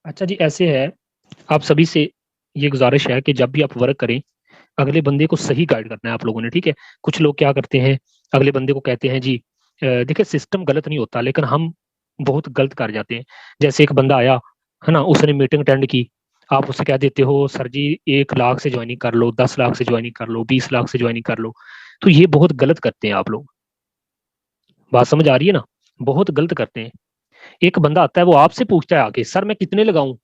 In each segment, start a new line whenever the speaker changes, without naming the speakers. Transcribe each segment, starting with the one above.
अच्छा जी, ऐसे है। आप सभी से ये गुजारिश है कि जब भी आप वर्क करें, अगले बंदे को सही गाइड करना है आप लोगों ने, ठीक है। कुछ लोग क्या करते हैं, अगले बंदे को कहते हैं जी, देखिए सिस्टम गलत नहीं होता, लेकिन हम बहुत गलत कर जाते हैं। जैसे एक बंदा आया, है ना, उसने मीटिंग अटेंड की। आप उससे कह देते हो सर जी 1 लाख से ज्वाइनिंग कर लो, 10 लाख से ज्वाइनिंग कर लो, 20 लाख से ज्वाइनिंग कर लो। तो ये बहुत गलत करते हैं आप लोग। बात समझ आ रही है ना? बहुत गलत करते हैं। एक बंदा आता है, वो आपसे पूछता है आके, सर मैं कितने लगाऊं?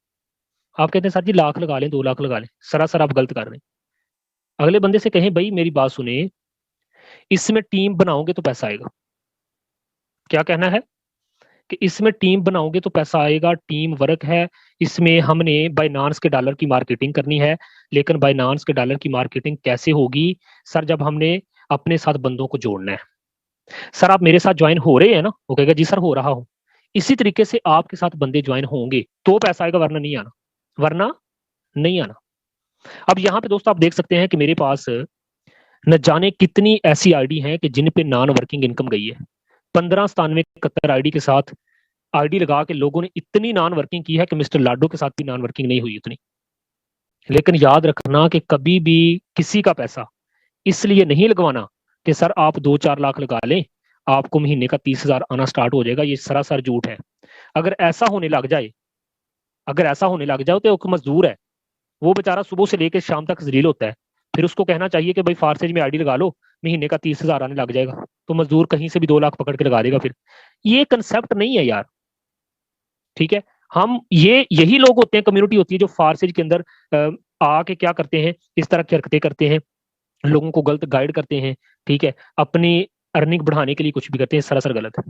आप कहते हैं सर जी लाख लगा लें, 2 लाख लगा लें। सरासर आप गलत कर रहे हैं। अगले बंदे से कहें भाई मेरी बात सुने, इसमें टीम बनाओगे तो पैसा आएगा। क्या कहना है? कि इसमें टीम बनाओगे तो पैसा आएगा, टीम वर्क है। इसमें हमने बाइनांस के डॉलर की मार्केटिंग करनी है। लेकिन बाइनांस के डॉलर की मार्केटिंग कैसे होगी? सर जब हमने अपने साथ बंदों को जोड़ना है। सर आप मेरे साथ ज्वाइन हो रहे हैं ना? वो कहेगा जी सर हो रहा हूं। इसी तरीके से आपके साथ बंदे ज्वाइन होंगे तो पैसा आएगा, वरना नहीं आना। वरना नहीं आना। अब यहाँ पे दोस्तों आप देख सकते हैं कि मेरे पास न जाने कितनी ऐसी आईडी हैं कि जिन पे नॉन वर्किंग इनकम गई है। 1597 आईडी के साथ आईडी लगा के लोगों ने इतनी नॉन वर्किंग की है कि मिस्टर लाडो के साथ भी नॉन वर्किंग नहीं हुई उतनी। लेकिन याद रखना कि कभी भी किसी का पैसा इसलिए नहीं लगवाना कि सर आप 2-4 लाख लगा लें, आपको महीने का 30,000 आना स्टार्ट हो जाएगा। ये सरासर झूठ है। अगर ऐसा होने लग जाए, अगर ऐसा होने लग जाए तो एक मजदूर है, वो बेचारा सुबह से लेकर शाम तक जलील होता है। फिर उसको कहना चाहिए कि भाई फार्सेज में आईडी लगा लो, महीने का 30,000 आने लग जाएगा। तो मजदूर कहीं से भी 2 लाख पकड़ के लगा देगा फिर। ये कंसेप्ट नहीं है यार। ठीक है। हम ये यही लोग होते हैं, कम्युनिटी होती है जो फार्सेज के अंदर आके क्या करते हैं, इस तरह की हरकतें करते हैं, लोगों को गलत गाइड करते हैं। ठीक है। अपनी अर्निंग बढ़ाने के लिए कुछ भी करते हैं, सरासर गलत है।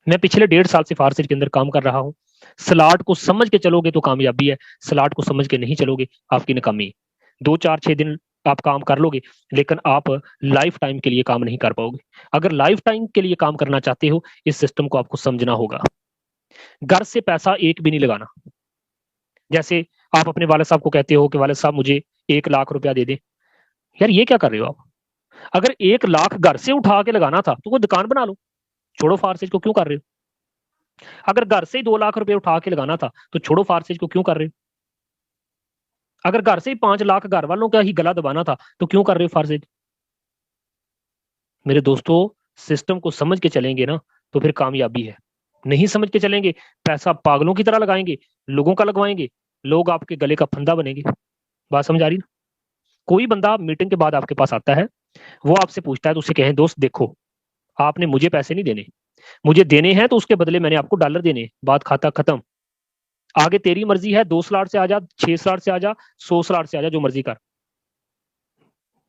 मैं पिछले 1.5 साल से फार्सेज के अंदर काम कर रहा हूँ। स्लाट को समझ के चलोगे तो कामयाबी है, स्लाट को समझ के नहीं चलोगे आपकी नाकामी है। 2-4-6 दिन आप काम कर लोगे, लेकिन आप लाइफ टाइम के लिए काम नहीं कर पाओगे। अगर लाइफ टाइम के लिए काम करना चाहते हो, इस सिस्टम को आपको समझना होगा। घर से पैसा एक भी नहीं लगाना। जैसे आप अपने वाले साहब को कहते हो कि वाले साहब मुझे 1 लाख रुपया दे दें। यार ये क्या कर रहे हो आप? अगर 1 लाख घर से उठा के लगाना था तो वो दुकान बना लो। छोड़ो फार्सेज को क्यों कर रहे हो? अगर घर से ही 2 लाख रुपए उठा के लगाना था तो छोड़ो फार्सेज को क्यों कर रहे हो? अगर घर से ही 5 लाख घर वालों का ही गला दबाना था तो क्यों कर रहे हो फार्सेज? मेरे दोस्तों, सिस्टम को समझ के चलेंगे ना तो फिर कामयाबी है। नहीं समझ के चलेंगे, पैसा पागलों की तरह लगाएंगे, लोगों का लगवाएंगे, लोग आपके गले का फंदा बनेंगे। बात समझ आ रही ना? कोई बंदा मीटिंग के बाद आपके पास आता है, वो आपसे पूछता है तो उसे कहें दोस्त देखो, आपने मुझे पैसे नहीं देने, मुझे देने हैं तो उसके बदले मैंने आपको डॉलर देने। बात खाता खत्म। आगे तेरी मर्जी है, 2 स्लॉट से आ जा, 6 स्लॉट से आ जा, 100 स्लॉट से आ जा, जो मर्जी कर।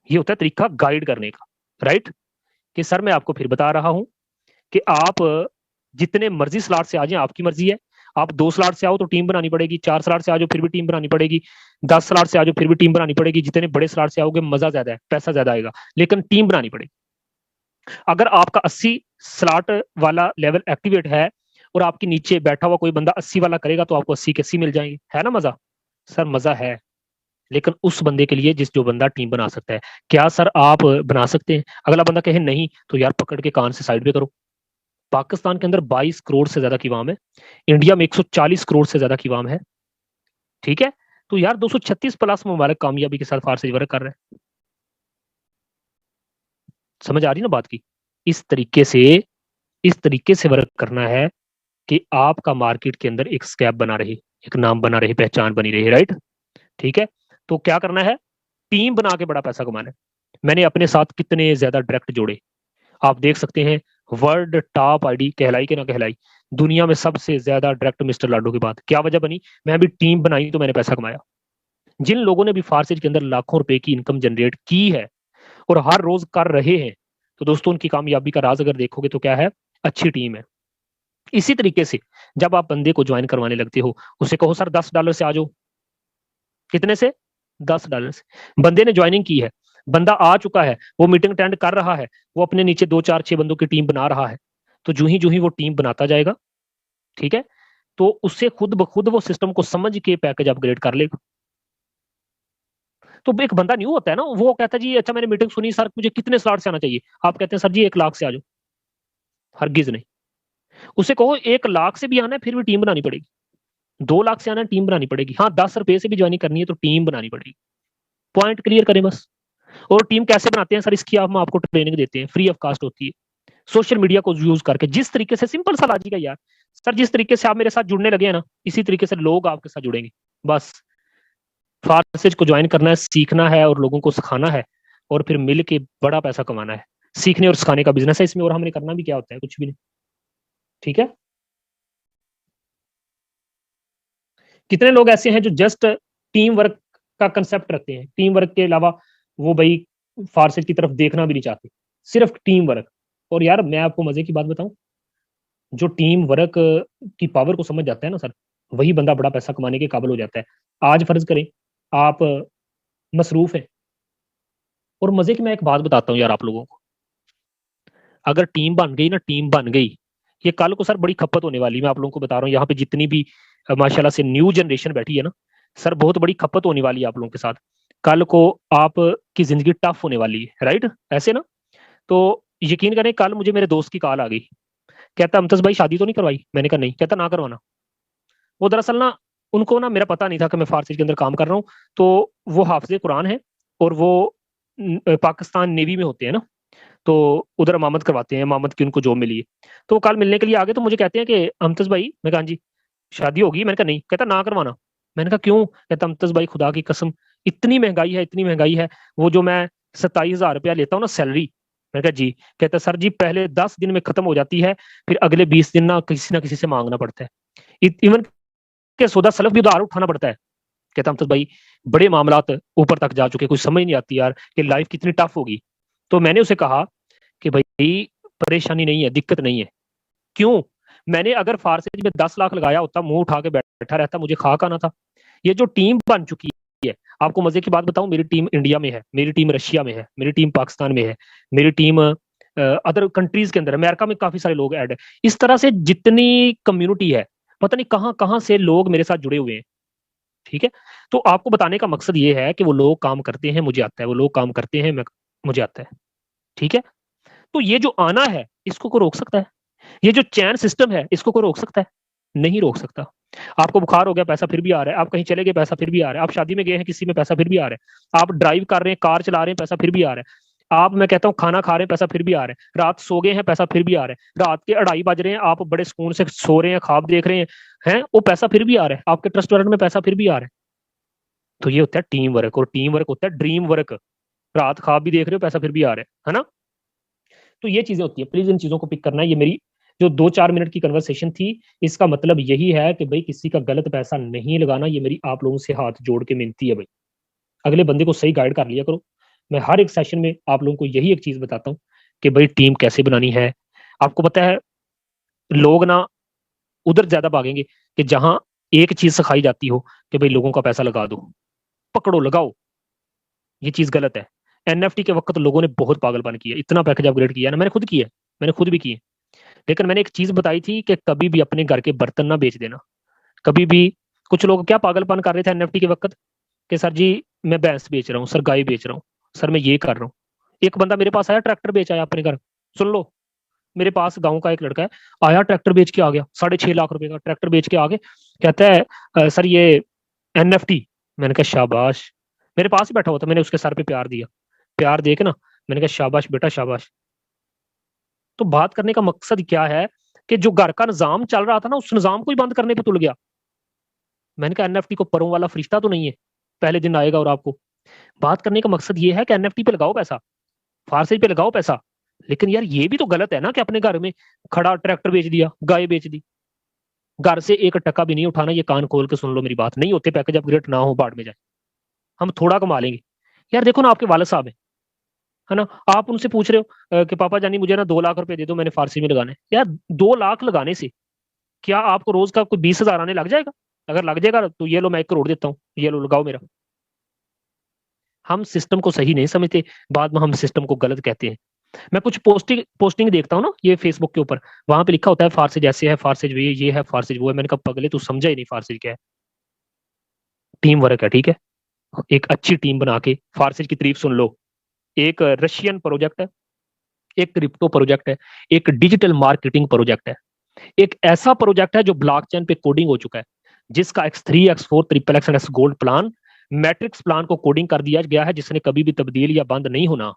ये होता है तरीका गाइड करने का। राइट। कि सर मैं आपको फिर बता रहा हूं कि आप जितने मर्जी स्लॉट से आ जाए आपकी मर्जी है। आप 2 स्लॉट से आओ तो टीम बनानी पड़ेगी, 4 स्लॉट से आ जाओ फिर भी टीम बनानी पड़ेगी, 10 स्लॉट से आ जाओ फिर भी टीम बनानी पड़ेगी। जितने बड़े स्लॉट से आओगे मजा ज्यादा है, पैसा ज्यादा आएगा, लेकिन टीम बनानी पड़ेगी। अगर आपका 80 स्लॉट वाला लेवल एक्टिवेट है और आपके नीचे बैठा हुआ कोई बंदा 80 वाला करेगा तो आपको 80 के 80 मिल जाएंगे। है ना मजा? सर मजा है, लेकिन उस बंदे के लिए जिस जो बंदा टीम बना सकता है। क्या सर आप बना सकते हैं? अगला बंदा कहे नहीं तो यार पकड़ के कान से साइड पे करो। पाकिस्तान के अंदर 22 करोड़ से ज्यादा की वाम है, इंडिया में 140 करोड़ से ज्यादा की वाम है। ठीक है। तो यार 236 प्लस मुबारक कामयाबी के साथ फारसी वर्क कर रहे हैं। समझ आ रही ना बात की? इस तरीके से इस तरीके से वर्क करना है कि आपका मार्केट के अंदर एक स्कैप बना रहे, एक नाम बना रहे, पहचान बनी रही। राइट। ठीक है। तो क्या करना है? टीम बना के बड़ा पैसा कमाना है। मैंने अपने साथ कितने ज्यादा डायरेक्ट जोड़े आप देख सकते हैं। वर्ल्ड टॉप आईडी कहलाई के ना कहलाई, दुनिया में सबसे ज्यादा डायरेक्ट मिस्टर लाडो के बाद क्या वजह बनी? मैं अभी टीम बनाई तो मैंने पैसा कमाया। जिन लोगों ने भी फार्सेज के अंदर लाखों रुपए की इनकम जनरेट की है और हर रोज कर रहे हैं, तो दोस्तों उनकी कामयाबी का राज अगर देखोगे तो क्या है? अच्छी टीम है। इसी तरीके से जब आप बंदे को ज्वाइन करवाने लगते हो, उसे कहो सर $10 से आ जाओ। कितने से? $10 से। बंदे ने ज्वाइनिंग की है, बंदा आ चुका है, वो मीटिंग अटेंड कर रहा है, वो अपने नीचे 2-4-6 बंदों की टीम बना रहा है। तो जू ही वो टीम बनाता जाएगा, ठीक है, तो उससे खुद ब खुद वो सिस्टम को समझ के पैकेज अपग्रेड कर लेगा। तो एक बंदा न्यू होता है ना, वो कहता है जी अच्छा मैंने मीटिंग सुनी सर, मुझे कितने स्लॉट से आना चाहिए? आप कहते हैं सर जी 1 लाख से आ जाओ। हरगिज नहीं। उसे कहो 1 लाख से भी आना है फिर भी टीम बनानी पड़ेगी। 2 लाख से आना है, टीम बनानी पड़ेगी। हाँ, 10 रुपए से भी ज्वाइनिंग करनी है तो टीम बनानी पड़ेगी। पॉइंट क्लियर करें बस। और टीम कैसे बनाते हैं सर, इसकी हम आपको ट्रेनिंग देते हैं, फ्री ऑफ कास्ट होती है। सोशल मीडिया को यूज करके जिस तरीके से, सिंपल सा लॉजिक है यार सर, जिस तरीके से आप मेरे साथ जुड़ने लगे हैं ना, इसी तरीके से लोग आपके साथ जुड़ेंगे। बस फारसेज को ज्वाइन करना है, सीखना है और लोगों को सिखाना है, और फिर मिल के बड़ा पैसा कमाना है। सीखने और सिखाने का बिजनेस है इसमें, और हमने करना भी क्या होता है, कुछ भी नहीं। ठीक है। कितने लोग ऐसे हैं जो जस्ट टीम वर्क का कंसेप्ट रखते हैं, टीम वर्क के अलावा वो भाई फारसेज की तरफ देखना भी नहीं चाहते, सिर्फ टीम वर्क। और यार मैं आपको मजे की बात बताऊं, जो टीम वर्क की पावर को समझ जाता है ना सर, वही बंदा बड़ा पैसा कमाने के काबिल हो जाता है। आज फर्ज करें आप मसरूफ है, और मजे की मैं एक बात बताता हूँ यार आप लोगों को, अगर टीम बन गई ना, टीम बन गई, ये कल को सर बड़ी खपत होने वाली, मैं आप लोगों को बता रहा हूँ। यहाँ पे जितनी भी माशाल्लाह से न्यू जनरेशन बैठी है ना सर, बहुत बड़ी खपत होने वाली है आप लोगों के साथ। कल को आप की जिंदगी टफ होने वाली है, राइट, ऐसे ना। तो यकीन करें, कल मुझे मेरे दोस्त की कॉल आ गई, कहता अमतज भाई शादी तो नहीं करवाई? मैंने कहा नहीं। कहता ना करवाना। वो दरअसल ना, उनको ना मेरा पता नहीं था कि मैं फारसी के अंदर काम कर रहा हूँ। तो वो हाफिज कुरान है, और वो पाकिस्तान नेवी में होते हैं ना, तो उधर अमामत करवाते हैं, अमामत की उनको जॉब मिली है। तो वो कल मिलने के लिए आ गए, तो मुझे कहते हैं कि अमतज भाई, मैं कहा हाँ जी, शादी होगी? मैंने कहा नहीं। कहता ना करवाना। मैंने कहा क्यों? कहता अमतज भाई खुदा की कसम, इतनी महंगाई है, इतनी महंगाई है, वो जो मैं 27,000 रुपया लेता हूँ ना सैलरी। मैंने कहा जी। कहता सर जी, पहले 10 दिन में खत्म हो जाती है, फिर अगले 20 दिन ना किसी से मांगना पड़ता है, इवन के सौदा सलफ भी उधार उठाना पड़ता है। कहता हम तो भाई बड़े मामलात ऊपर तक जा चुके, कुछ समझ नहीं आती यार कि लाइफ कितनी टफ होगी। तो मैंने उसे कहा कि भाई परेशानी नहीं है, दिक्कत नहीं है। क्यों? मैंने अगर फारसेज में 10 लाख लगाया होता, मुंह उठा के बैठा रहता, मुझे खाक आना था। ये जो टीम बन चुकी है, आपको मजे की बात बताऊं, मेरी टीम इंडिया में है, मेरी टीम रशिया में है, मेरी टीम पाकिस्तान में है, मेरी टीम अदर कंट्रीज के अंदर, अमेरिका में काफी सारे लोग ऐड है। इस तरह से जितनी कम्युनिटी है, पता नहीं कहां कहां से लोग मेरे साथ जुड़े हुए हैं। ठीक है। तो आपको बताने का मकसद ये है कि वो लोग काम करते हैं, मुझे आता है, वो लोग काम करते हैं, मुझे आता है। ठीक है। तो ये जो आना है, इसको को रोक सकता है? ये जो चैन सिस्टम है, इसको को रोक सकता है? नहीं रोक सकता। आपको बुखार हो गया, पैसा फिर भी आ रहा है। आप कहीं चले गए, पैसा फिर भी आ रहा है। आप शादी में गए हैं किसी में, पैसा फिर भी आ रहा है। आप ड्राइव कर रहे हैं, कार चला रहे हैं, पैसा फिर भी आ रहा है। आप, मैं कहता हूँ, खाना खा रहे हैं, पैसा फिर भी आ रहा है। रात सो गए हैं, पैसा फिर भी आ रहा है। रात के 2:30 बज रहे हैं, आप बड़े सुकून से सो रहे हैं, ख्वाब देख रहे हैं, वो पैसा फिर भी आ रहा है। आपके ट्रस्ट वालेट में पैसा फिर भी आ रहा है। तो ये होता है टीम वर्क, और टीम वर्क होता है ड्रीम वर्क। रात ख्वाब भी देख रहे हो, पैसा फिर भी आ रहा है ना। तो ये चीजें होती है, प्लीज इन चीजों को पिक करना है। ये मेरी जो 2-4 मिनट की कन्वर्सेशन थी, इसका मतलब यही है कि भाई किसी का गलत पैसा नहीं लगाना। ये मेरी आप लोगों से हाथ जोड़ के मिनती है भाई, अगले बंदे को सही गाइड कर लिया करो। मैं हर एक सेशन में आप लोगों को यही एक चीज बताता हूँ कि भाई टीम कैसे बनानी है। आपको पता है, लोग ना उधर ज्यादा भागेंगे कि जहां एक चीज सिखाई जाती हो कि भाई लोगों का पैसा लगा दो, पकड़ो, लगाओ। ये चीज गलत है। एनएफटी के वक्त लोगों ने बहुत पागलपन किया, इतना पैकेज अपग्रेड किया ना, मैंने खुद किया, मैंने खुद भी किए। लेकिन मैंने एक चीज बताई थी कि कभी भी अपने घर के बर्तन ना बेच देना, कभी भी। कुछ लोग क्या पागलपन कर रहे थे एनएफटी के वक्त, कि सर जी मैं भैंस बेच रहा हूँ, सर गाय बेच रहा हूँ, सर मैं ये कर रहा हूँ। एक बंदा मेरे पास आया, ट्रैक्टर बेच आया अपने घर। सुन लो, मेरे पास गांव का एक लड़का है, आया ट्रैक्टर बेच के आ गया, 6.5 लाख रुपए का ट्रैक्टर बेच के आ गए। कहता है सर ये एनएफटी। मैंने कहा शाबाश। मेरे पास ही बैठा हुआ था, मैंने उसके सर पे प्यार दिया, प्यार दे के ना, मैंने कहा शाबाश बेटा शाबाश। तो बात करने का मकसद क्या है कि जो घर का निजाम चल रहा था ना, उस निजाम को ही बंद करने पे तुल गया। मैंने कहा एनएफटी को परों वाला फरिश्ता तो नहीं है, पहले दिन आएगा और आपको। बात करने का मकसद ये है कि एनएफटी पे लगाओ पैसा, फारसी पे लगाओ पैसा। लेकिन यार ये भी तो गलत है ना कि अपने घर में खड़ा ट्रैक्टर बेच दिया, गाय बेच दी। घर से एक टका भी नहीं उठाना। ये कान खोल के सुन लो मेरी बात, नहीं होते पैकेज अपग्रेड, ना हो बाढ़ में जाए, हम थोड़ा कमा लेंगे। यार देखो ना, आपके वालद साहब है ना, आप उनसे पूछ रहे हो कि पापा जानी मुझे ना 2 लाख रुपए दे दो, मैंने फारसी में लगाने। यार 2 लाख लगाने से क्या आपको रोज का कोई 20,000 आने लग जाएगा? अगर लग जाएगा तो ये लो, मैं 1 करोड़ देता हूँ, ये लो लगाओ मेरा। हम सिस्टम को सही नहीं समझते, बाद में हम सिस्टम को गलत कहते हैं। मैं कुछ पोस्टिंग पोस्टिंग देखता हूँ ना ये फेसबुक के ऊपर, वहां पे लिखा होता है फारसेज ऐसे है, फारसेज ये है, फारसेज वो है। मैंने कहा पगले तू समझा ही नहीं फारसेज क्या है। टीम वर्क है, ठीक है। एक अच्छी टीम बना के फारसेज की तारीफ सुन लो। एक रशियन प्रोजेक्ट है, एक क्रिप्टो प्रोजेक्ट है, एक डिजिटल मार्केटिंग प्रोजेक्ट है, एक ऐसा प्रोजेक्ट है जो ब्लॉकचेन पे कोडिंग हो चुका है। जिसका X3 X4 triple x and x gold plan, matrix plan को कोडिंग कर दिया गया है, जिसने कभी भी तब्दील या बंद नहीं होना।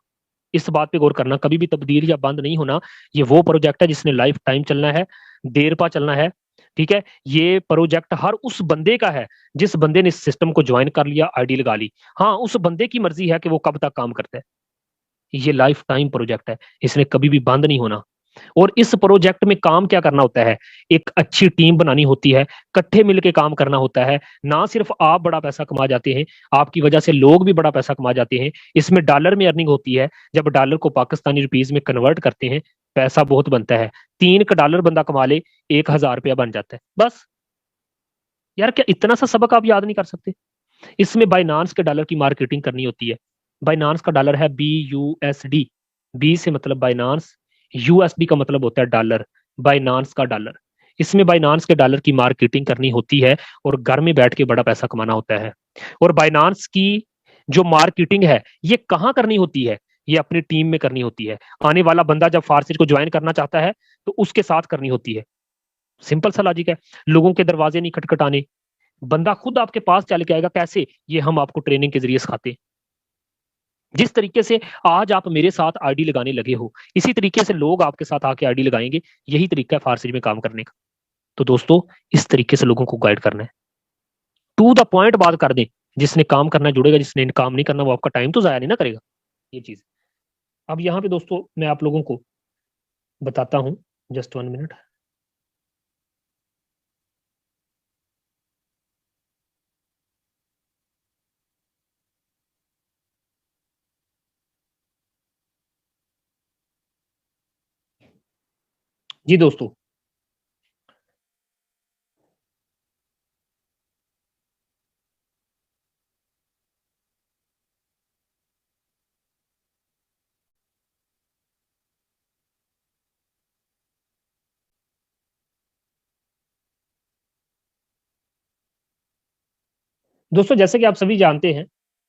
इस बात पे गौर करना, कभी भी तब्दील या बंद नहीं होना। ये वो प्रोजेक्ट है जिसने लाइफ टाइम चलना है, देर पा चलना है। ठीक है, ये प्रोजेक्ट हर उस बंदे का है जिस बंदे ने इस सिस्टम को ज्वाइन कर लिया, आईडी लगा ली। हाँ, उस बंदे की मर्जी है कि वो कब तक काम करता है। ये लाइफ टाइम प्रोजेक्ट है, इसने कभी भी बंद नहीं होना। और इस प्रोजेक्ट में काम क्या करना होता है, एक अच्छी टीम बनानी होती है, इकट्ठे मिलकर काम करना होता है। ना सिर्फ आप बड़ा पैसा कमा जाते हैं, आपकी वजह से लोग भी बड़ा पैसा कमा जाते हैं। इसमें डॉलर में अर्निंग होती है। जब डॉलर को पाकिस्तानी रुपीज में कन्वर्ट करते हैं, पैसा बहुत बनता है। 3 का डॉलर बंदा कमा ले, 1,000 रुपया बन जाता है बस। यार, क्या इतना सा सबक आप याद नहीं कर सकते? इसमें बाइनांस के डॉलर की मार्केटिंग करनी होती है। बाइनांस का डॉलर है BUSD। बी से मतलब बाइनांस, यूएसडी का मतलब होता है डॉलर, बाइनांस का डॉलर। इसमें बाइनांस के डॉलर की मार्केटिंग करनी होती है और घर में बैठ के बड़ा पैसा कमाना होता है। और बाइनांस की जो मार्केटिंग है, ये कहाँ करनी होती है? ये अपनी टीम में करनी होती है। आने वाला बंदा जब फार्सिट को ज्वाइन करना चाहता है, तो उसके साथ करनी होती है। सिंपल सा लॉजिक है। लोगों के दरवाजे नहीं खटखटाने, बंदा खुद आपके पास चल के आएगा। कैसे? ये हम आपको ट्रेनिंग के जरिए सिखाते हैं। जिस तरीके से आज आप मेरे साथ आईडी लगाने लगे हो, इसी तरीके से लोग आपके साथ आके आईडी लगाएंगे। यही तरीका है फार्सिट में काम करने का। तो दोस्तों, इस तरीके से लोगों को गाइड करना है, टू द पॉइंट बात कर दें। जिसने काम करना जुड़ेगा, जिसने काम नहीं करना वो आपका टाइम तो जाया नहीं ना करेगा। ये चीज। अब यहाँ पे दोस्तों मैं आप लोगों को बताता हूं, जस्ट 1 मिनट। जी दोस्तों, दोस्तों जैसे कि आप सभी जानते हैं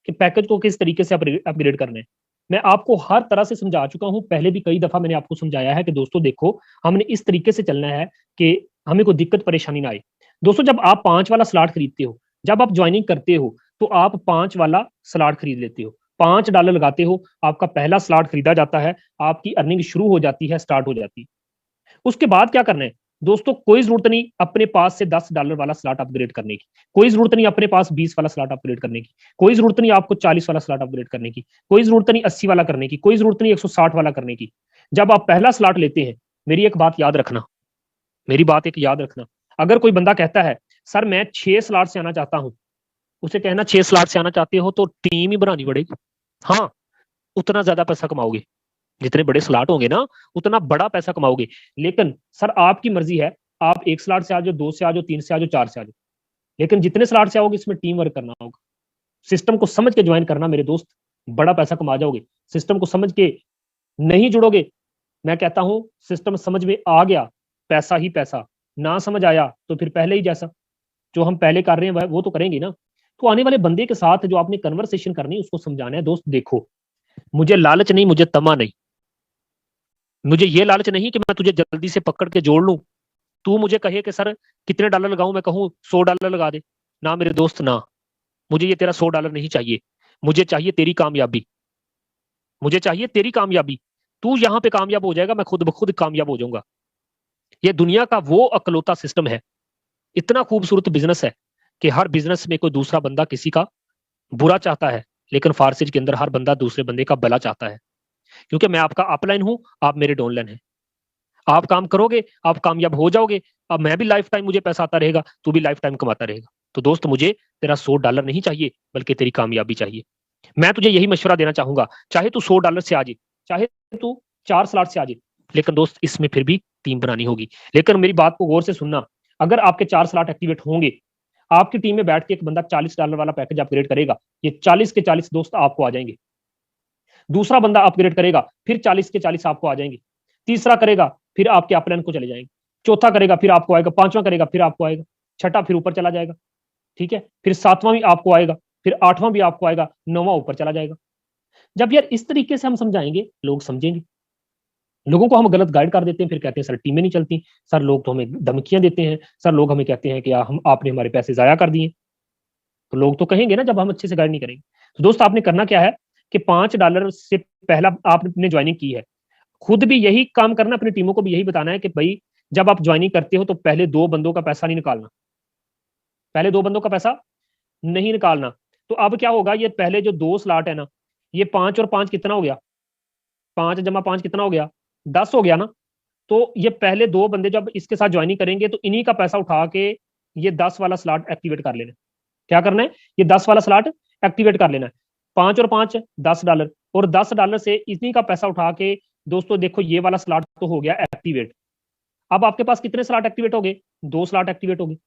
कि पैकेज को किस तरीके से अपग्रेड करना है, मैं आपको हर तरह से समझा चुका हूं। पहले भी कई दफा मैंने आपको समझाया है कि दोस्तों देखो, हमने इस तरीके से चलना है कि हमें कोई दिक्कत परेशानी ना आए। दोस्तों, जब आप 5 वाला स्लॉट खरीदते हो, जब आप ज्वाइनिंग करते हो, तो आप 5 वाला स्लॉट खरीद लेते हो, $5 लगाते हो, आपका पहला स्लॉट खरीदा जाता है, आपकी अर्निंग शुरू हो जाती है, स्टार्ट हो जाती है। उसके बाद क्या करना है दोस्तों? कोई जरूरत नहीं अपने पास से $10 वाला स्लॉट अपग्रेड करने की, कोई जरूरत नहीं अपने पास 20 वाला स्लॉट अपग्रेड करने की, कोई जरूरत नहीं आपको 40 वाला स्लॉट अपग्रेड करने की, कोई जरूरत नहीं 80 वाला करने की, कोई जरूरत नहीं 160 वाला करने की। जब आप पहला स्लॉट लेते हैं, मेरी एक बात याद रखना, मेरी बात एक याद रखना। अगर कोई बंदा कहता है सर मैं 6 स्लॉट से आना चाहता हूं, उसे कहना 6 स्लॉट से आना चाहते हो तो टीम ही बनानी पड़ेगी। हाँ, उतना ज्यादा पैसा कमाओगे, जितने बड़े स्लॉट होंगे ना, उतना बड़ा पैसा कमाओगे। लेकिन सर आपकी मर्जी है, आप 1 स्लॉट से आ जाओ, 2 से आ जाओ, 3 से आ जाओ, 4 से आ जाओ, लेकिन जितने स्लॉट से आओगे इसमें टीम वर्क करना होगा। सिस्टम को समझ के ज्वाइन करना मेरे दोस्त, बड़ा पैसा कमा जाओगे। सिस्टम को समझ के नहीं जुड़ोगे, मैं कहता हूं सिस्टम समझ में आ गया, पैसा ही पैसा, ना समझ आया तो फिर पहले ही जैसा जो हम पहले कर रहे हैं वो तो करेंगे ना। तो आने वाले बंदे के साथ जो आपने कन्वर्सेशन करनी है, उसको समझाना है दोस्त देखो, मुझे लालच नहीं, मुझे तमा नहीं, मुझे ये लालच नहीं कि मैं तुझे जल्दी से पकड़ के जोड़ लूं, तू मुझे कहे कि सर कितने डॉलर लगाऊं, मैं कहूं $100 लगा दे। ना मेरे दोस्त ना, मुझे ये तेरा $100 नहीं चाहिए। मुझे चाहिए तेरी कामयाबी, मुझे चाहिए तेरी कामयाबी। तू यहाँ पे कामयाब हो जाएगा, मैं खुद ब खुद कामयाब हो जाऊंगा। ये दुनिया का वो अकलौता सिस्टम है, इतना खूबसूरत बिजनेस है कि हर बिजनेस में कोई दूसरा बंदा किसी का बुरा चाहता है, लेकिन फारसिज के अंदर हर बंदा दूसरे बंदे का भला चाहता है। क्योंकि मैं आपका अपलाइन हूं, आप मेरे डाउनलाइन हैं। आप काम करोगे, आप कामयाब हो जाओगे। अब मैं भी लाइफ टाइम, मुझे पैसा आता रहेगा, तू भी लाइफ टाइम कमाता रहेगा। तो दोस्त, मुझे तेरा $100 नहीं चाहिए, बल्कि तेरी कामयाबी चाहिए। मैं तुझे यही मशवरा देना चाहूंगा, चाहे तू $100 से आ जाए, चाहे तू 4 स्लॉट से आ जाए, लेकिन दोस्त इसमें फिर भी टीम बनानी होगी। लेकिन मेरी बात को गौर से सुनना, अगर आपके 4 स्लॉट एक्टिवेट होंगे, आपकी टीम में बैठ के एक बंदा $40 वाला पैकेज अपग्रेड करेगा, ये 40 के 40 दोस्त आपको आ जाएंगे। दूसरा बंदा अपग्रेड करेगा, फिर 40 के 40 आपको आ जाएंगे। तीसरा करेगा, फिर आपके अपलाइन को चले जाएंगे। चौथा करेगा, फिर आपको आएगा। पांचवा करेगा, फिर आपको आएगा। छठा फिर ऊपर चला जाएगा। ठीक है, फिर सातवां भी आपको आएगा, फिर आठवां भी आपको आएगा, नौवां ऊपर चला जाएगा। जब यार इस तरीके से हम समझाएंगे, लोग समझेंगे। लोगों को हम गलत गाइड कर देते हैं, फिर कहते हैं सर टीमें नहीं चलती, सर लोग तो हमें धमकियां देते हैं, सर लोग हमें कहते हैं कि हम आपने हमारे पैसे जाया कर दिए। तो लोग तो कहेंगे ना जब हम अच्छे से गाइड नहीं करेंगे। तो दोस्त आपने करना क्या है कि $5 से पहला आपने ज्वाइनिंग की है, खुद भी यही काम करना, अपनी टीमों को भी यही बताना है कि भाई जब आप ज्वाइनिंग करते हो तो पहले 2 बंदों का पैसा नहीं निकालना, पहले 2 बंदों का पैसा नहीं निकालना। तो अब क्या होगा, ये पहले जो 2 स्लॉट है ना, ये 5 और 5 कितना हो गया, 5 × 5 कितना हो गया, 10 हो गया ना। तो ये पहले 2 बंदे जब इसके साथ ज्वाइनिंग करेंगे तो इन्हीं का पैसा उठा के ये 10 वाला स्लॉट एक्टिवेट कर लेना है। क्या करना है, ये 10 वाला स्लॉट एक्टिवेट कर लेना है। 5 और 5 $10, और $10 से इन्हीं का पैसा उठा के दोस्तों देखो ये वाला स्लॉट तो हो गया एक्टिवेट। अब आपके पास कितने स्लॉट एक्टिवेट हो गए, 2 स्लॉट एक्टिवेट हो गए।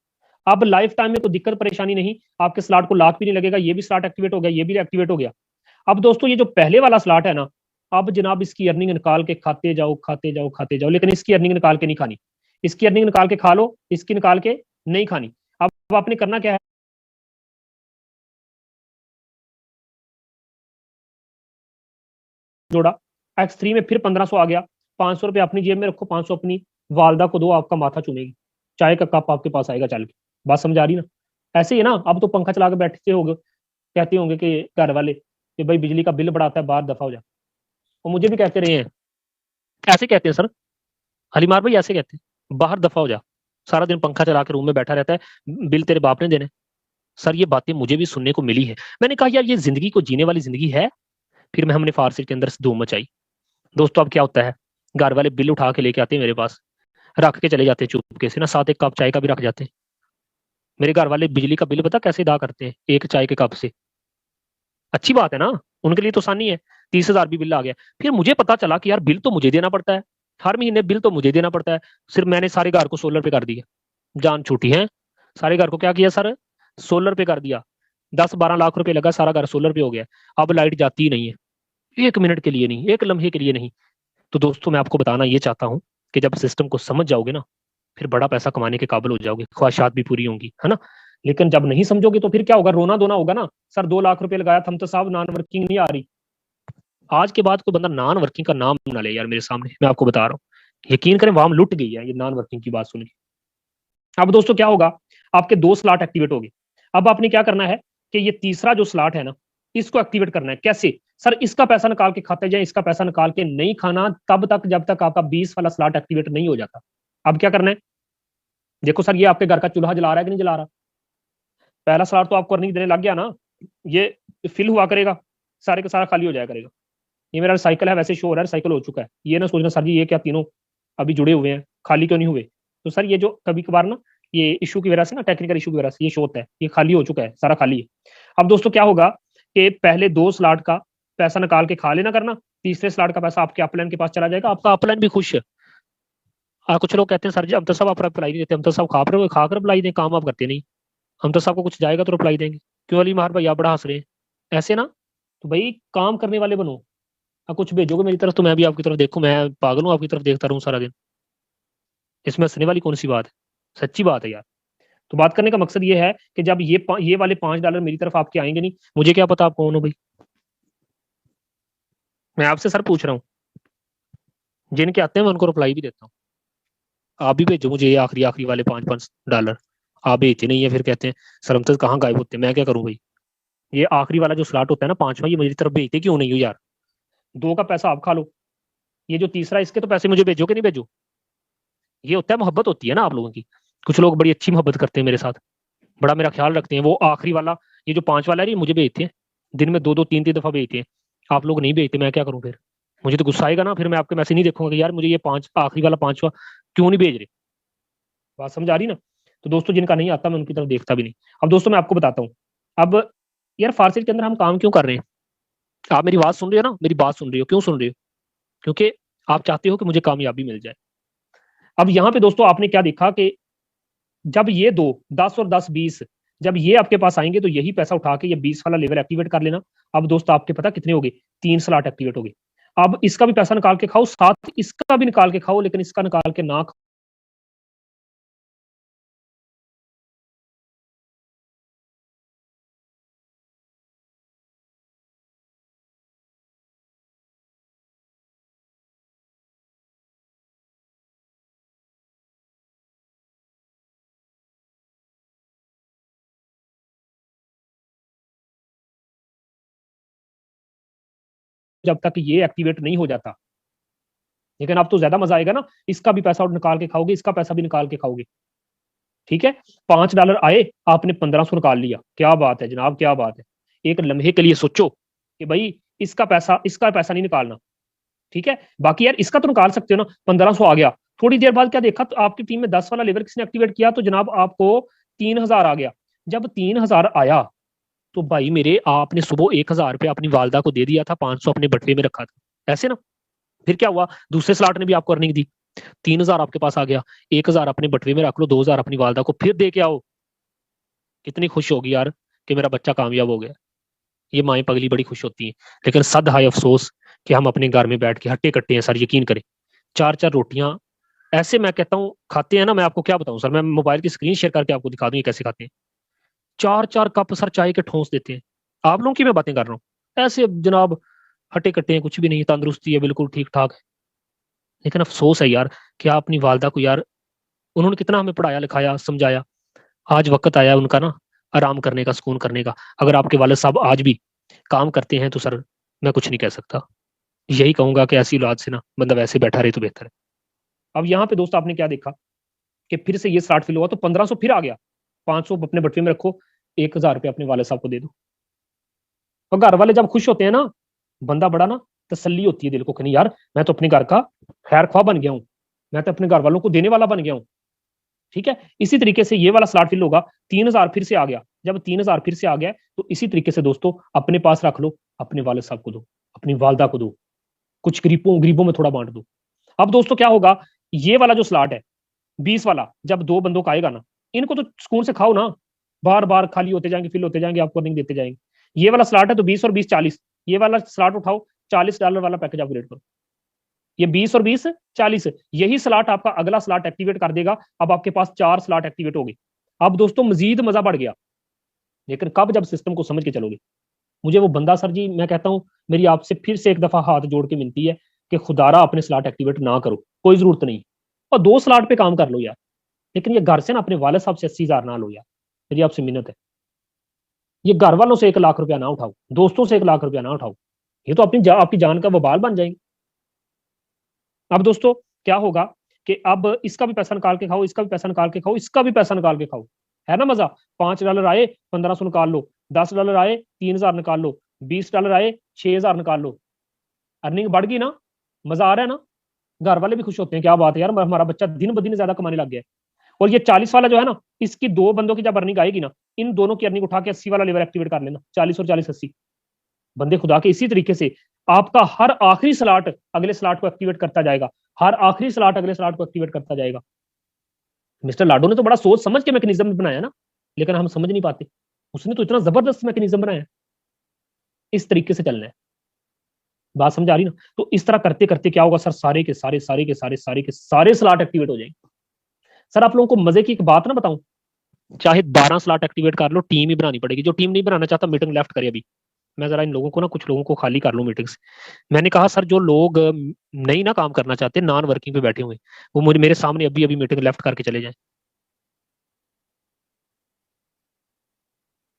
अब लाइफ टाइम में कोई दिक्कत परेशानी नहीं, आपके स्लॉट को लाख भी नहीं लगेगा, ये भी स्लॉट एक्टिवेट हो गया, ये भी एक्टिवेट हो गया। अब दोस्तों ये जो पहले वाला स्लॉट है ना, अब जनाब इसकी अर्निंग निकाल के खाते जाओ खाते जाओ खाते जाओ, लेकिन इसकी अर्निंग निकाल के नहीं खानी। इसकी अर्निंग निकाल के खा लो, इसकी निकाल के नहीं खानी। अब आपने करना क्या है, जोड़ा, X3 में फिर 1500 आ गया, ₹500 अपनी जेब में रखो, 500 अपनी वालदा को दो, आपका माथा चुनेगी, चाय का कप आपके पास आएगा चल के। बात समझ आ रही ना। ऐसे ही है ना, अब तो पंखा चला के बैठते होगे, कहते होंगे कि घर वाले कि भाई बिजली का बिल बढ़ाता है, बाहर दफा हो जा। वो मुझे भी कहते रहे हैं, ऐसे कहते हैं सर, हलीमार भाई ऐसे कहते हैं, बाहर दफा हो जा, सारा दिन पंखा चला के रूम में बैठा रहता है, बिल तेरे बाप ने देने। सर ये बातें मुझे भी सुनने को मिली है। मैंने कहा यार ये जिंदगी को जीने वाली जिंदगी है। फिर मैं हमने फारसी के अंदर से धूम मचाई। दोस्तों अब क्या होता है, घर वाले बिल उठा के लेके आते हैं मेरे पास, रख के चले जाते हैं चुपके से ना, साथ एक कप चाय का भी रख जाते हैं। मेरे घर वाले बिजली का बिल पता कैसे अदा करते हैं, एक चाय के कप से। अच्छी बात है ना, उनके लिए तो आसानी है। 30,000 भी बिल आ गया। फिर मुझे पता चला कि यार बिल तो मुझे देना पड़ता है, हर महीने बिल तो मुझे देना पड़ता है। सिर्फ मैंने सारे घर को सोलर पे कर दिया, जान छूटी है। सारे घर को क्या किया सर, सोलर पे कर दिया। 10-12 लाख रुपए लगा, सारा घर सोलर पे हो गया। अब लाइट जाती ही नहीं है, 1 मिनट के लिए नहीं, एक लम्हे के लिए नहीं। तो दोस्तों मैं आपको बताना ये चाहता हूँ कि जब सिस्टम को समझ जाओगे ना, फिर बड़ा पैसा कमाने के काबिल हो जाओगे, ख्वाहिशात भी पूरी होंगी, है ना। लेकिन जब नहीं समझोगे तो फिर क्या होगा, रोना धोना होगा ना। सर 2 लाख रुपए लगाया था, हम तो साहब नॉन वर्किंग नहीं आ रही। आज के बाद कोई बंदा नॉन वर्किंग का नाम ना ले यार मेरे सामने, मैं आपको बता रहा हूँ। यकीन करें वहां लुट गई है ये नॉन वर्किंग की बात सुन के। अब दोस्तों क्या होगा, आपके 2 स्लॉट एक्टिवेट हो गए। अब आपने क्या करना है कि ये तीसरा जो स्लॉट है ना, इसको एक्टिवेट करना है। कैसे, सर इसका पैसा निकाल के खाते जाए, इसका पैसा निकाल के नहीं खाना तब तक जब तक आपका 20 वाला स्लॉट एक्टिवेट नहीं हो जाता। अब क्या करना है, देखो सर ये आपके घर का चूल्हा जला रहा है कि नहीं जला रहा, पहला स्लॉट तो आपको अर्निंग देने लग गया ना, ये फिल हुआ करेगा, सारे का सारा खाली हो जाया करेगा। ये मेरा साइकिल है, वैसे शो हो रहा है साइकिल हो चुका है, ये ना सोचना सर जी ये क्या तीनों अभी जुड़े हुए हैं, खाली क्यों नहीं हुए। तो सर ये जो कभी कभार ना ये इशू की वजह से ना, टेक्निकल इशू की वजह से ये शो होता है, ये खाली हो चुका है, सारा खाली है। अब दोस्तों क्या होगा कि पहले 2 स्लॉट का पैसा निकाल के खा लेना करना, तीसरे स्लॉट का पैसा आपके अपलाइन के पास चला जाएगा, आपका अपलाइन भी खुश है। कुछ लोग कहते हैं सर जी हम तो सब आप रिप्लाई नहीं देते, हम तो सब खा कर रिप्लाई दें, काम आप करते नहीं। हम तो सबको कुछ जाएगा तो रिप्लाई देंगे। क्यों अली मार भाई आप बड़ा हंस रहे हैं, ऐसे ना। तो भाई काम करने वाले बनो। कुछ भेजोगे मेरी तरफ तो मैं भी आपकी तरफ देखूं, मैं पागल हूँ आपकी तरफ देखता रहूं सारा दिन। इसमें हंसने वाली कौन सी बात है, सच्ची बात है यार। तो बात करने का मकसद ये है कि जब ये वाले $5 मेरी तरफ आपके आएंगे नहीं, मुझे क्या पता आप कौन हो भाई। मैं आपसे सर पूछ रहा हूँ, जिनके आते हैं मैं उनको रिप्लाई भी देता हूँ। आप भी भेजो मुझे ये आखिरी आखिरी वाले $5-5। आप भेजते नहीं है, फिर कहते हैं सर हम तो कहाँ गायब होते हैं, मैं क्या करूँ भाई। ये आखिरी वाला जो स्लॉट होता है ना, 5वां, ये मेरी तरफ भेजते क्यों नहीं हो यार। 2 का पैसा आप खा लो, ये जो तीसरा इसके तो पैसे मुझे भेजो कि नहीं भेजो। ये होता है, मोहब्बत होती है ना आप लोगों की। कुछ लोग बड़ी अच्छी मोहब्बत करते हैं मेरे साथ, बड़ा मेरा ख्याल रखते हैं। वो आखिरी वाला, ये जो 5 वाला है ये मुझे भेजते हैं, दिन में 2-2 3-3 दफा भेजते हैं। आप लोग नहीं भेजते, मैं क्या करूं फिर। मुझे तो गुस्सा आएगा ना, फिर मैं आपके मैसेज नहीं देखूंगा कि यार मुझे ये पांच आखिरी वाला 5वां क्यों नहीं भेज रहे। बात समझ आ रही ना। तो दोस्तों जिनका नहीं आता मैं उनकी तरफ देखता भी नहीं। अब दोस्तों मैं आपको बताता हूँ, अब यार फारसी के अंदर हम काम क्यों कर रहे हैं। आप मेरी बात सुन रहे हो ना, मेरी बात सुन रहे हो, क्यों सुन रहे हो, क्योंकि आप चाहते हो कि मुझे कामयाबी मिल जाए। अब यहाँ पे दोस्तों आपने क्या देखा कि जब ये दो 10 और 10 20 जब ये आपके पास आएंगे तो यही पैसा उठा के ये 20 वाला लेवल एक्टिवेट कर लेना। अब दोस्तों आपके पता कितने हो गए, 3 स्लॉट एक्टिवेट हो गए। अब इसका भी पैसा निकाल के खाओ, साथ इसका भी निकाल के खाओ, लेकिन इसका निकाल के ना जब तक ये एक्टिवेट नहीं हो जाता। लेकिन अब तो ज्यादा मजा आएगा ना, इसका भी पैसा निकाल के खाओगे, इसका पैसा भी निकाल के खाओगे। ठीक है, $5 आए, आपने 1500 निकाल लिया, क्या बात है जनाब, क्या बात है। एक लम्हे के लिए सोचो कि भाई इसका पैसा नहीं निकालना। ठीक है, बाकी यार इसका तो निकाल सकते हो ना। 1500 आ गया, थोड़ी देर बाद क्या देखा, तो आपकी टीम में 10 वाला लेवल किसने एक्टिवेट किया, तो जनाब आपको 3000 आ गया। जब 3000 आया तो भाई मेरे, आपने सुबह 1000 रुपये अपनी वालदा को दे दिया था, 500 अपने बटवे में रखा था, ऐसे ना। फिर क्या हुआ, दूसरे स्लॉट ने भी आपको अर्निंग दी, 3000 आपके पास आ गया, 1000 अपने बटवे में रख लो, 2000 अपनी वालदा को फिर दे के आओ। कितनी खुश होगी यार कि मेरा बच्चा कामयाब हो गया। ये माएँ पगली बड़ी खुश होती हैं। लेकिन सद हाय अफसोस कि हम अपने घर में बैठ के हट्टे कट्टे हैं सर, यकीन करें। 4-4 रोटियां ऐसे मैं कहता हूँ खाते हैं ना, मैं आपको क्या बताऊं सर, मैं मोबाइल की स्क्रीन शेयर करके आपको दिखा दूं ये कैसे खाते हैं। 4-4 कप सर चाय के ठोंस देते हैं। आप लोगों की मैं बातें कर रहा हूँ, ऐसे जनाब हट्टे कट्टे हैं, कुछ भी नहीं, तंदुरुस्ती है बिल्कुल ठीक ठाक है। लेकिन अफसोस है यार कि आप अपनी वालदा को यार, उन्होंने कितना हमें पढ़ाया लिखाया समझाया, आज वक्त आया उनका ना आराम करने का, सुकून करने का। अगर आपके वालिद साहब आज भी काम करते हैं तो सर मैं कुछ नहीं कह सकता, यही कहूंगा कि ऐसी औलाद से ना बंदा वैसे बैठा रहे तो बेहतर है। अब यहाँ पे दोस्त आपने क्या देखा कि फिर से ये स्टार्ट फिल हुआ तो 1500 फिर आ गया। 500 अपने बटवे में रखो, 1000 रुपये अपने वाले साहब को दे दो। और घर वाले जब खुश होते हैं ना, बंदा बड़ा ना तसल्ली होती है दिल को कि नहीं यार, मैं तो अपने घर का खैर ख्वाह बन गया हूँ, मैं तो अपने घर वालों को देने वाला बन गया हूँ। ठीक है, इसी तरीके से ये वाला स्लॉट फिल होगा, 3000 फिर से आ गया। जब 3000 फिर से आ गया तो इसी तरीके से दोस्तों अपने पास रख लो, अपने वाले साहब को दो, अपनी वालदा को दो, कुछ गरीबों गरीबों में थोड़ा बांट दो। अब दोस्तों क्या होगा, ये वाला जो स्लॉट है 20 वाला, जब 2 बंदों का आएगा ना, इनको तो सुकून से खाओ ना, बार बार खाली होते जाएंगे, फिल होते जाएंगे, आपको अर्निंग देते जाएंगे। ये वाला स्लॉट है तो 20 और 20 40, ये वाला स्लॉट उठाओ, $40 वाला पैकेज अपग्रेड करो। ये 20 और 20 40, यही स्लॉट आपका अगला स्लॉट एक्टिवेट कर देगा। अब आपके पास 4 स्लॉट एक्टिवेट हो गए। अब दोस्तों मजीद मजा बढ़ गया। लेकिन कब, जब सिस्टम को समझ के चलोगे। मुझे वो बंदा सर जी, मैं कहता हूं मेरी आपसे फिर से एक दफा हाथ जोड़ के मिलती है कि खुदारा अपने स्लॉट एक्टिवेट ना करो, कोई जरूरत नहीं। और 2 स्लॉट पे काम कर लो यार। लेकिन ये घर से ना अपने वाले साहब से 80,000 ना लो यार, मेरी आपसे मिन्नत है। ये घर वालों से 1 लाख रुपया ना उठाओ, दोस्तों से 1 लाख रुपया ना उठाओ, ये तो आपकी जान का वबाल बन जाएंगे। अब दोस्तों क्या होगा कि अब इसका भी पैसा निकाल के खाओ, इसका भी पैसा निकाल के खाओ, इसका भी पैसा निकाल के खाओ, है ना मजा। $5 आए, 1500 निकाल लो, $10 आए, 3000 निकाल लो, $20 आए, 6000 निकाल लो। अर्निंग बढ़ गई ना, मजा आ रहा है ना। घर वाले भी खुश होते हैं, क्या बात है यार, हमारा बच्चा दिन ब दिन ज्यादा कमाने लग गया है। और ये 40 वाला जो है ना, इसकी 2 बंदों की जब अर्निंग आएगी ना, इन दोनों की अर्निंग उठा के 80 वाला लेवल एक्टिवेट कर लेना, 40 और 40 80 बंदे खुदा के। इसी तरीके से आपका हर आखिरी स्लॉट अगले स्लॉट को एक्टिवेट करता जाएगा, हर आखिरी स्लॉट अगले स्लॉट को एक्टिवेट करता जाएगा। मिस्टर लाडो ने तो बड़ा सोच समझ के मैकेनिज्म बनाया ना, लेकिन हम समझ नहीं पाते। उसने तो इतना जबरदस्त मैकेनिज्म बनाया। इस तरीके से चलना है, बात समझ आ रही ना। तो इस तरह करते करते क्या होगा सर, सारे स्लॉट एक्टिवेट हो जाएंगे। सर आप लोगों को मजे की एक बात ना बताऊं, चाहे 12 स्लॉट एक्टिवेट कर लो, टीम ही बनानी पड़ेगी। जो टीम नहीं बनाना चाहता मीटिंग लेफ्ट करे अभी। मैं जरा इन लोगों को ना, कुछ लोगों को खाली कर लूं मीटिंग्स। मैंने कहा सर जो लोग नहीं ना काम करना चाहते, नॉन वर्किंग पे बैठे हुए, वो मुझे मेरे सामने अभी अभी मीटिंग लेफ्ट करके चले जाएं।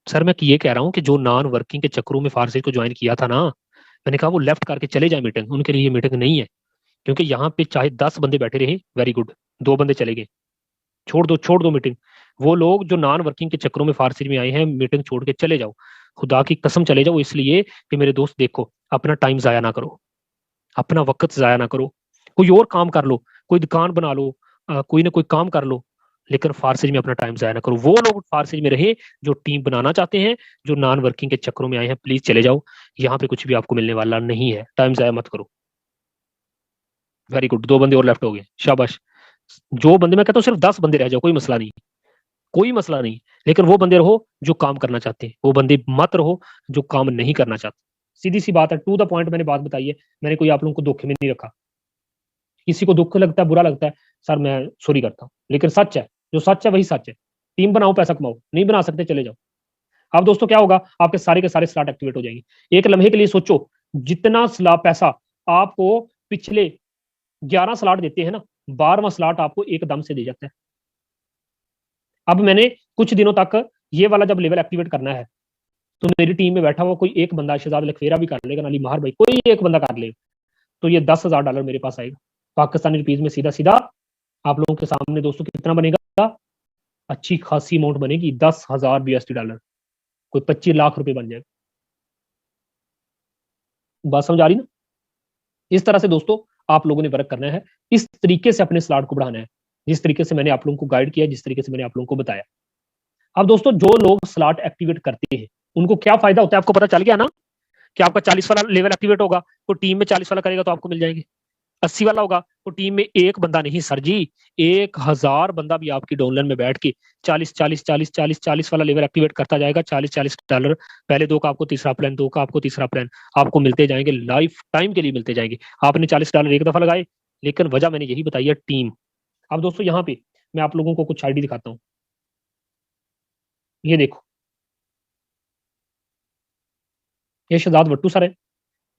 सर मैं ये कह रहा हूँ कि जो नॉन वर्किंग के चक्करों में फारसी को ज्वाइन किया था ना, मैंने कहा वो लेफ्ट करके चले जाए मीटिंग, उनके लिए मीटिंग नहीं है। क्योंकि यहाँ पे चाहे 10 बंदे बैठे रहे, वेरी गुड, 2 बंदे चले गए, छोड़ दो मीटिंग। वो लोग जो नॉन वर्किंग के चक्करों में फारसी में आए हैं, मीटिंग छोड़ के चले जाओ, खुदा की कसम चले जाओ। इसलिए कि मेरे दोस्त देखो, अपना टाइम जाया ना करो, अपना वक्त जाया ना करो, कोई और काम कर लो, कोई दुकान बना लो, कोई ना कोई काम कर लो, लेकिन फारसी में अपना टाइम जाया ना करो। वो लोग फारसी में रहे जो टीम बनाना चाहते हैं, जो नॉन वर्किंग के चक्करों में आए हैं, प्लीज चले जाओ। यहाँ पे कुछ भी आपको मिलने वाला नहीं है, टाइम जाया मत करो। वेरी गुड, 2 बंदे और लेफ्ट हो गए, शाबाश। जो बंदे, मैं कहता हूँ सिर्फ 10 बंदे रह जाओ, कोई मसला नहीं, कोई मसला नहीं। लेकिन वो बंदे रहो जो काम करना चाहते हैं, वो बंदे मत रहो जो काम नहीं करना चाहते। सीधी सी बात है, टू द पॉइंट मैंने बात बताई है। मैंने कोई आप लोगों को धोखे में नहीं रखा। किसी को दुख लगता है, बुरा लगता है, सर मैं सॉरी करता हूँ, लेकिन सच है, जो सच है वही सच है। टीम बनाओ, पैसा कमाओ, नहीं बना सकते चले जाओ। अब दोस्तों क्या होगा, आपके सारे के सारे स्लॉट एक्टिवेट हो जाएंगे। एक लम्हे के लिए सोचो, जितना पैसा आपको पिछले 11 स्लॉट देते हैं ना, 12वां स्लॉट आपको एकदम से दे जाता है। अब मैंने कुछ दिनों तक ये वाला जब लेवल एक्टिवेट करना है, तो मेरी टीम में बैठा हुआ कोई एक बंदा, शहजाद लखवेरा भी कर लेगा, नाली महार भाई, कोई एक बंदा कर लेगा, तो ये $10,000 मेरे पास आएगा पाकिस्तानी रुपीज में, सीधा सीधा आप लोगों के सामने दोस्तों कितना बनेगा, अच्छी खासी अमाउंट बनेगी, $10,000 कोई 25 लाख रुपए बन जाएगा। बात समझ आ रही ना? इस तरह से दोस्तों आप लोगों ने वर्क करना है, इस तरीके से अपने स्लॉट को बढ़ाना है, जिस तरीके से मैंने आप लोगों को गाइड किया, जिस तरीके से मैंने आप लोगों को बताया। अब दोस्तों जो लोग स्लॉट एक्टिवेट करते हैं उनको क्या फायदा होता है, आपको पता चल गया ना कि आपका 40 वाला लेवल एक्टिवेट होगा तो टीम में 40 वाला करेगा तो आपको मिल जाएंगे, 80 वाला होगा तो टीम में एक बंदा नहीं सर जी, 1,000 बंदा भी आपकी डाउनलाइन में बैठ के 40 वाला लेवल एक्टिवेट करता जाएगा। $40 पहले 2 का आपको तीसरा प्लान, 2 का आपको तीसरा प्लान आपको मिलते जाएंगे, लाइफ टाइम के लिए मिलते जाएंगे। आपने $40 एक दफा लगाए, लेकिन वजह मैंने यही बताई है, टीम। अब दोस्तों यहाँ पे मैं आप लोगों को कुछ आईडी दिखाता हूँ, ये देखो, ये शहजाद वट्टू सर है,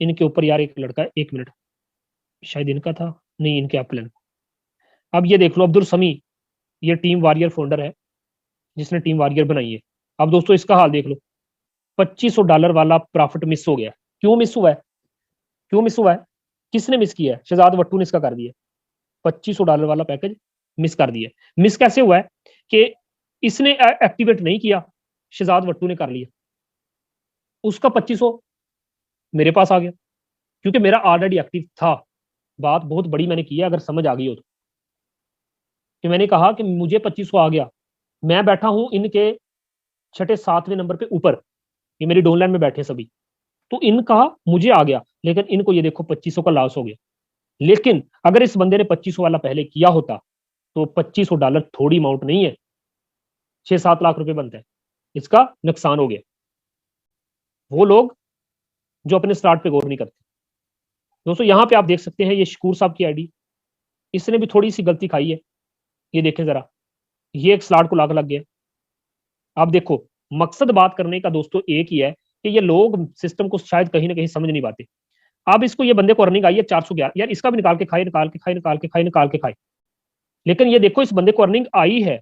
इनके ऊपर यार एक लड़का है, 1 मिनट, शायद इनका था, नहीं इनके अपलन। अब ये देख लो अब्दुल समी, ये टीम वॉरियर फाउंडर है जिसने टीम वॉरियर बनाई है। अब दोस्तों इसका हाल देख लो, $2500 वाला प्रॉफिट मिस हो गया। क्यों मिस हुआ है, क्यों मिस हुआ है, किसने मिस किया है, शहजाद वट्टू ने इसका कर दिया, $2500 वाला पैकेज मिस कर दिया। मिस कैसे हुआ है कि इसने एक्टिवेट नहीं किया, शहजाद वट्टू ने कर लिया, उसका 2500 मेरे पास आ गया, क्योंकि मेरा ऑलरेडी एक्टिव था। बात बहुत बड़ी मैंने की है, अगर समझ आ गई हो तो, कि मैंने कहा कि मुझे 2500 आ गया, मैं बैठा हूं इनके 6-7वें नंबर पे ऊपर, ये मेरी डाउनलाइन में बैठे सभी, तो इनका मुझे आ गया, लेकिन इनको ये देखो 2500 का लॉस हो गया। लेकिन अगर इस बंदे ने 2500 वाला पहले किया होता तो $2500 थोड़ी अमाउंट नहीं है, 6-7 लाख रुपए बनता है, इसका नुकसान हो गया। वो लोग जो अपने स्टार्ट पे गौर नहीं करते। दोस्तों यहाँ पे आप देख सकते हैं, ये शकूर साहब की आईडी, इसने भी थोड़ी सी गलती खाई है, ये देखें जरा, ये एक स्लॉट को लग गया। आप देखो, मकसद बात करने का दोस्तों एक ही है कि ये लोग सिस्टम को शायद कहीं ना कहीं समझ नहीं पाते। अब इसको, ये बंदे को अर्निंग आई है 411, यार इसका भी निकाल के खाए, निकाल के खाए, निकाल के खाए, निकाल के खाए, लेकिन ये देखो इस बंदे को अर्निंग आई है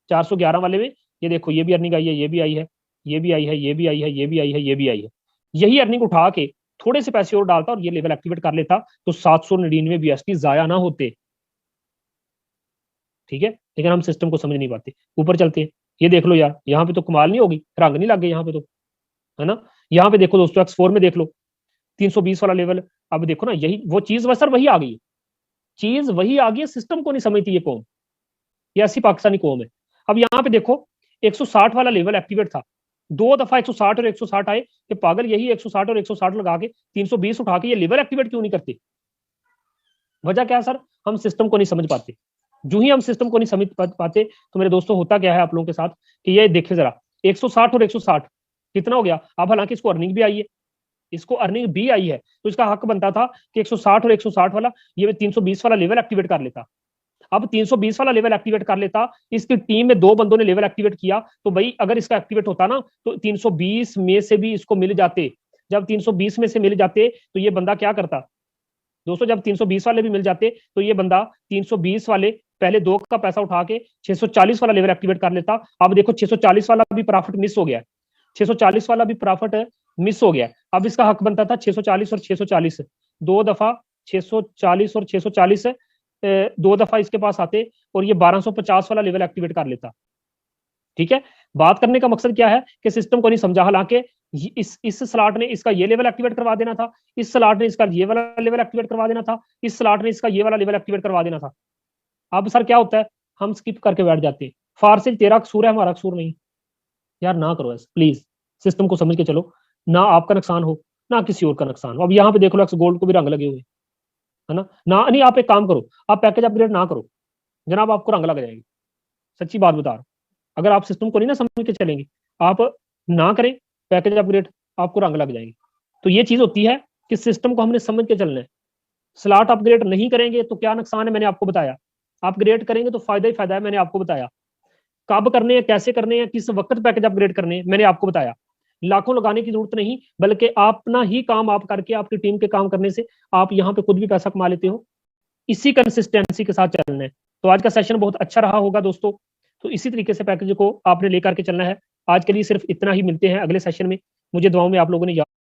411 वाले में, ये देखो ये भी अर्निंग आई है, ये भी आई है, ये भी आई है, ये भी आई है, ये भी आई है, ये भी आई है। यही अर्निंग उठा के थोड़े से पैसे और डालता और ये लेवल एक्टिवेट कर लेता तो 799 BST जाया ना होते, ठीक है। लेकिन हम सिस्टम को समझ नहीं पाते। ऊपर चलते हैं, ये देख लो यार, यहाँ पे तो कमाल नहीं होगी, रंग नहीं लग गए यहाँ पे तो, है ना। यहाँ पे देखो दोस्तों, X4 में देख लो 320 वाला लेवल। अब देखो ना, यही वो चीज सर वही आ गई है, चीज वही आ गई है, सिस्टम को नहीं समझती ये कौम, ये ऐसी पाकिस्तानी कौम है। अब यहाँ पे देखो 160 वाला लेवल एक्टिवेट था, 2 दफा 160 और 160 आए, कि पागल यही 160 और 160 लगा के 320 उठा के ये लेवल एक्टिवेट क्यों नहीं करते। वजह क्या है सर, हम सिस्टम को नहीं समझ पाते। जो ही हम सिस्टम को नहीं समझ पाते तो मेरे दोस्तों होता क्या है आप लोगों के साथ, कि ये देखे जरा 160 और 160 कितना हो गया। अब हालांकि इसको अर्निंग भी आई है, इसको अर्निंग भी आई है, तो इसका हक बनता था कि 160 और 160 वाला, ये 320 वाला लेवल एक्टिवेट कर लेता। अब 320 वाला लेवल एक्टिवेट कर लेता, इसकी टीम में 2 बंदों ने लेवल एक्टिवेट किया, तो भाई अगर इसका एक्टिवेट होता ना तो 320 में से भी इसको मिल जाते। जब 320 में से मिल जाते तो ये बंदा क्या करता दोस्तों, जब 320 वाले भी मिल जाते तो ये बंदा 320 वाले पहले 2 का पैसा उठा के 640 वाला लेवल एक्टिवेट कर लेता। अब देखो 640 वाला भी प्रॉफिट मिस हो गया, 640 वाला भी प्रॉफिट मिस हो गया। अब इसका हक बनता था 640 और 640, 2 दफा 640 और 640, 2 दफा इसके पास आते और ये 1250 वाला लेवल एक्टिवेट कर लेता, ठीक है। बात करने का मकसद क्या है कि सिस्टम को नहीं समझा, हालांकि इस स्लॉट ने इसका ये लेवल एक्टिवेट करवा देना था, इस स्लॉट ने इसका ये वाला लेवल एक्टिवेट करवा देना था, इस स्लॉट ने इसका ये वाला लेवल एक्टिवेट करवा देना था। अब सर क्या होता है, हम स्किप करके बैठ जाते हैं, फारसिल तेरा कसूर है, हमारा कसूर नहीं। यार ना करो ऐसा प्लीज, सिस्टम को समझ के चलो, ना आपका नुकसान हो ना किसी और का नुकसान हो। अब यहाँ पे देख लो एक्स गोल्ड को भी रंग लगे हुए, है ना नहीं आप एक काम करो, आप पैकेज अपग्रेड ना करो जनाब, आपको रंग लग जाएंगे, सच्ची बात बता रहा हूं। अगर आप सिस्टम को नहीं ना समझ के चलेंगे, आप ना करें पैकेज अपग्रेड, आपको रंग लग जाएंगे। तो ये चीज होती है कि सिस्टम को हमने समझ के चलना है। स्लॉट अपग्रेड नहीं करेंगे तो क्या नुकसान है, मैंने आपको बताया। अपग्रेड करेंगे तो फायदा ही फायदा है, मैंने आपको बताया। कब करने हैं, कैसे करने हैं, किस वक्त पैकेज अपग्रेड करने हैं, मैंने आपको बताया। लाखों लगाने की जरूरत नहीं, बल्कि अपना ही काम आप करके आपकी टीम के काम करने से आप यहाँ पे खुद भी पैसा कमा लेते हो। इसी कंसिस्टेंसी के साथ चलना है। तो आज का सेशन बहुत अच्छा रहा होगा दोस्तों, तो इसी तरीके से पैकेज को आपने लेकर के चलना है। आज के लिए सिर्फ इतना ही, मिलते हैं अगले सेशन में। मुझे दुआओं में आप लोगों ने याद